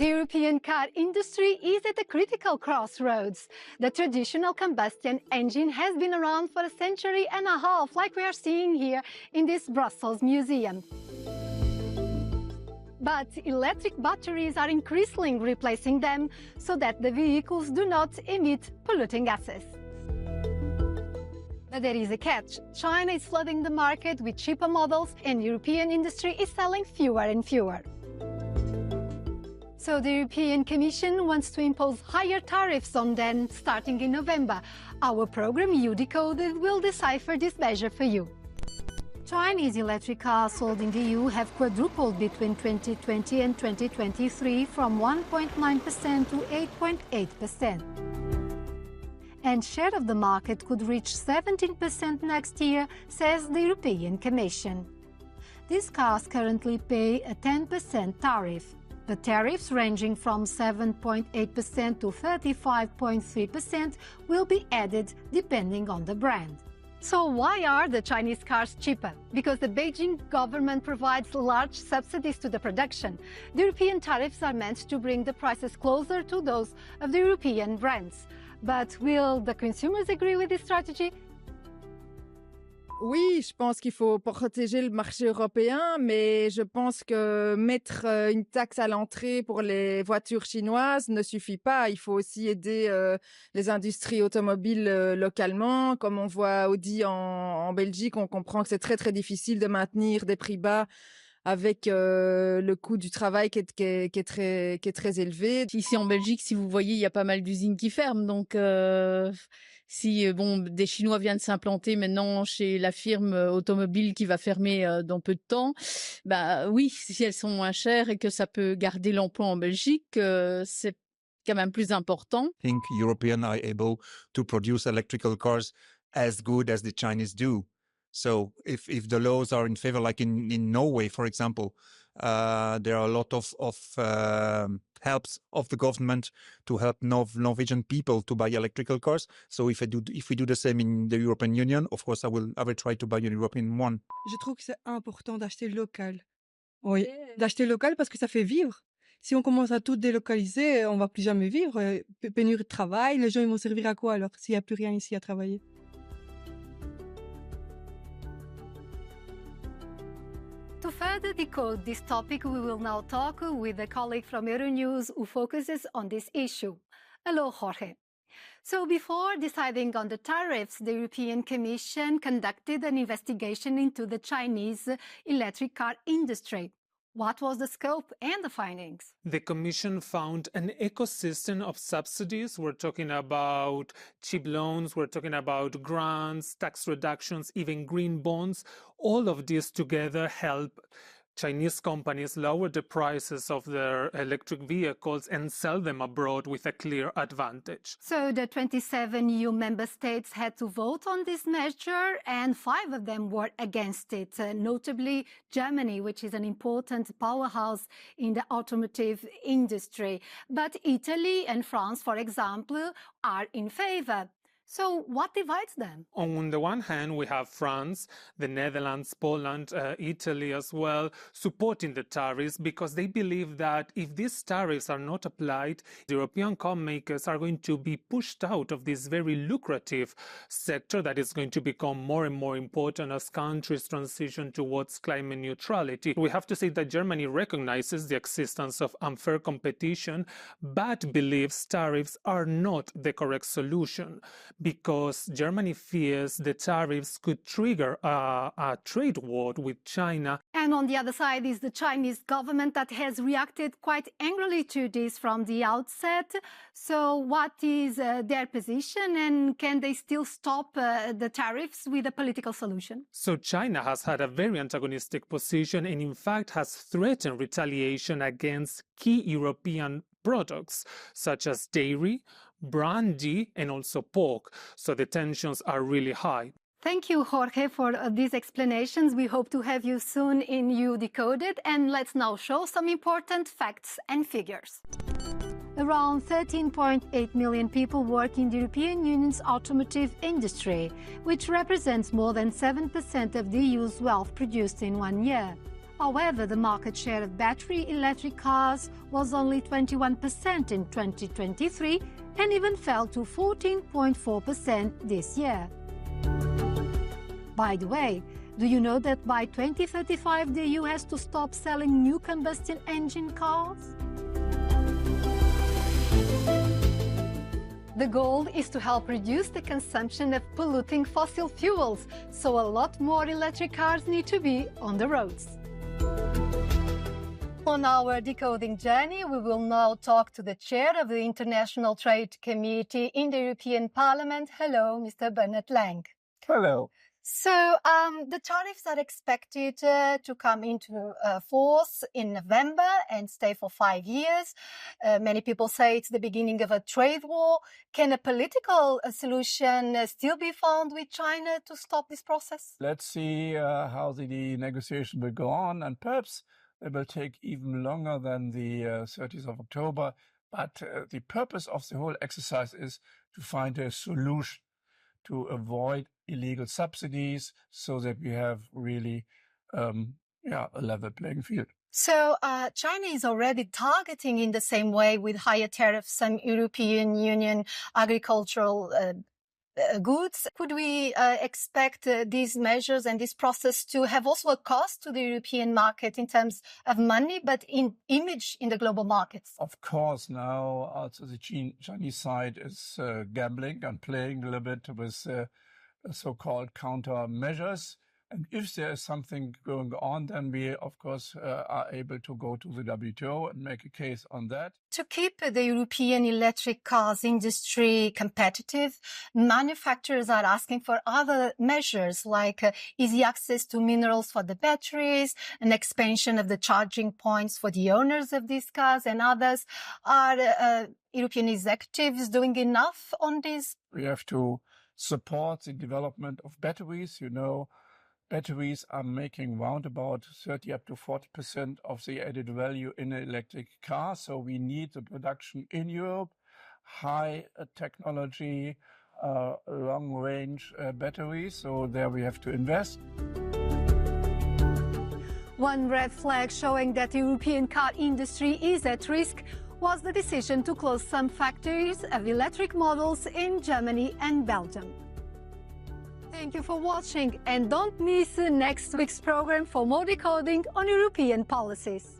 The European car industry is at a critical crossroads. The traditional combustion engine has been around for a century and a half, like we are seeing here in this Brussels museum. But electric batteries are increasingly replacing them so that the vehicles do not emit polluting gases. But there is a catch. China is flooding the market with cheaper models and European industry is selling fewer and fewer. So the European Commission wants to impose higher tariffs on them starting in November. Our program eu-decoded will decipher this measure for you. Chinese electric cars sold in the EU have quadrupled between 2020 and 2023 from 1.9% to 8.8%. And share of the market could reach 17% next year, says the European Commission. These cars currently pay a 10% tariff. The tariffs ranging from 7.8% to 35.3% will be added depending on the brand. So why are the Chinese cars cheaper? Because the Beijing government provides large subsidies to the production. The European tariffs are meant to bring the prices closer to those of the European brands. But will the consumers agree with this strategy? Oui, je pense qu'il faut protéger le marché européen, mais je pense que mettre une taxe à l'entrée pour les voitures chinoises ne suffit pas. Il faut aussi aider les industries automobiles localement. Comme on voit Audi en Belgique, on comprend que c'est très très difficile de maintenir des prix bas avec le coût du travail qui est très élevé. Ici en Belgique, si vous voyez, il y a pas mal d'usines qui ferment, donc si des Chinois viennent s'implanter maintenant chez la firme automobile qui va fermer dans peu de temps, bah oui, si elles sont moins chères et que ça peut garder l'emploi en Belgique, c'est quand même plus important. I think Europeans are able to produce electrical cars as good as the Chinese do. So if the laws are in favor, like in Norway, for example, there are a lot of helps of the government to help Norwegian people to buy electrical cars. So if we do the same in the European Union, of course, I will try to buy a European one. Je trouve que c'est important d'acheter local. Oui, d'acheter local parce que ça fait vivre. Si on commence à tout délocaliser, on va plus jamais vivre. Pénurie de travail, les gens ils vont servir à quoi alors s'il n'y a plus rien ici à travailler? To further decode this topic, we will now talk with a colleague from Euronews who focuses on this issue. Hello, Jorge. So before deciding on the tariffs, the European Commission conducted an investigation into the Chinese electric car industry. What was the scope and the findings? The Commission found an ecosystem of subsidies. We're talking about cheap loans, we're talking about grants, tax reductions, even green bonds. All of these together help Chinese companies lower the prices of their electric vehicles and sell them abroad with a clear advantage. So the 27 EU member states had to vote on this measure and 5 of them were against it, notably Germany, which is an important powerhouse in the automotive industry. But Italy and France, for example, are in favor. So what divides them? On the one hand, we have France, the Netherlands, Poland, Italy as well, supporting the tariffs because they believe that if these tariffs are not applied, the European car makers are going to be pushed out of this very lucrative sector that is going to become more and more important as countries transition towards climate neutrality. We have to say that Germany recognizes the existence of unfair competition, but believes tariffs are not the correct solution, because Germany fears the tariffs could trigger a trade war with China. And on the other side is the Chinese government that has reacted quite angrily to this from the outset. So what is their position and can they still stop the tariffs with a political solution? So China has had a very antagonistic position and in fact has threatened retaliation against key European products such as dairy, brandy and also pork. So the tensions are really high. Thank you, Jorge, for these explanations. We hope to have you soon in eu-decoded. And let's now show some important facts and figures. Around 13.8 million people work in the European Union's automotive industry, which represents more than 7% of the EU's wealth produced in 1 year. However, the market share of battery electric cars was only 21% in 2023 and even fell to 14.4% this year. By the way, do you know that by 2035 the EU has to stop selling new combustion engine cars? The goal is to help reduce the consumption of polluting fossil fuels, so a lot more electric cars need to be on the roads. On our decoding journey, we will now talk to the chair of the International Trade Committee in the European Parliament. Hello, Mr. Bernard Lang. Hello. So the tariffs are expected to come into force in November and stay for 5 years. Many people say it's the beginning of a trade war. Can a political solution still be found with China to stop this process? Let's see how the negotiation will go on, and perhaps it will take even longer than the 30th of October. But the purpose of the whole exercise is to find a solution to avoid illegal subsidies so that we have really a level playing field. So China is already targeting in the same way with higher tariffs some European Union agricultural goods. Could we expect these measures and this process to have also a cost to the European market in terms of money, but in image in the global markets? Of course, now also the Chinese side is gambling and playing a little bit with so-called countermeasures. And if there is something going on, then we, of course, are able to go to the WTO and make a case on that. To keep the European electric cars industry competitive, manufacturers are asking for other measures like easy access to minerals for the batteries, an expansion of the charging points for the owners of these cars and others. Are European executives doing enough on this? We have to support the development of batteries. You know, batteries are making round about 30 up to 40% of the added value in an electric car. So we need the production in Europe, high technology, long-range batteries. So there we have to invest. One red flag showing that the European car industry is at risk was the decision to close some factories of electric models in Germany and Belgium. Thank you for watching, and don't miss next week's program for more decoding on European policies.